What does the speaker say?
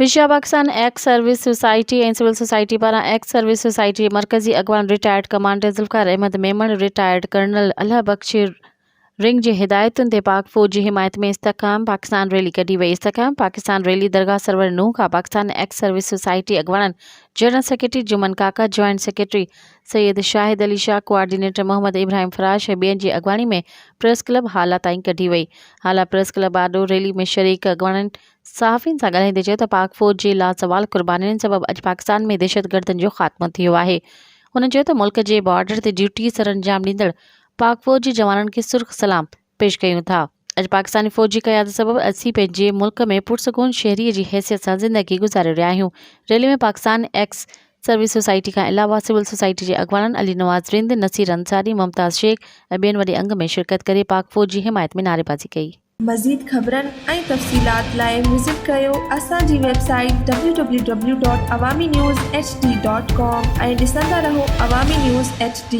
विशा Pakistan ex service society ऐं civil society पारां एक्स सर्विस सोसाइटी मरकज़ी अॻवान retired commander Zulfiqar Ahmed Memon, retired colonel Allah Bakhsh रिंग जी हिदायतुनि ते पाक फ़ौज जी हिमायत में इस्तहकाम पाकिस्तान रैली कढी वई। इस्तहकाम पाकिस्तान रैली दरगाह सरवर नूह खां पाकिस्तान एक्स सर्विस सोसाइटी अॻवाननि general secretary Juman Kaka, joint secretary Syed Shahid Ali Shah, coordinator Mohammad Ibrahim Farash ऐं ॿियनि जी अॻवानी में प्रेस क्लब हाला ताईं कढी वई। हाला प्रेस क्लब आॾो रैली में शरीक अॻवाननि सहाफ़ियुनि सां ॻाल्हाईंदे चयो त पाक फ़ौज जी लासवाल क़ुर्बानियुनि सबबि अॼु पाकिस्तान में दहशतगर्दनि जो ख़ात्मो थियो आहे। हुन चयो त मुल्क जे बॉर्डर ते ड्यूटी सरअंजाम ॾींदड़ पाक फ़ौज जी जवाननि खे सुर्ख़ सलाम पेश कयूं था। अॼु पाकिस्तानी फ़ौज जी क़यादत सबबि असीं पंहिंजे मुल्क में पुरसकून शहरीअ जी हैसियत सां ज़िंदगी गुज़ारे रहिया आहियूं। रैली में पाकिस्तान एक्स सर्विस सोसाइटी खां अलावा सिविल सोसाइटी जे अॻवाननि अली नवाज़ रिंद, नसीर अंसारी, मुमताज़ शेख ऐं ॿियनि वॾे अंग में शिरकत करे पाक फ़ौज जी हिमायत में नारेबाज़ी कई। मज़ीद ख़बरनि ऐं तफ़सीलात लाइ विज़िट कयो असांजी वेबसाइट www.awamiNewsHD.com ऐं ॾिसंदा रहो अवामी न्यूज़ HD।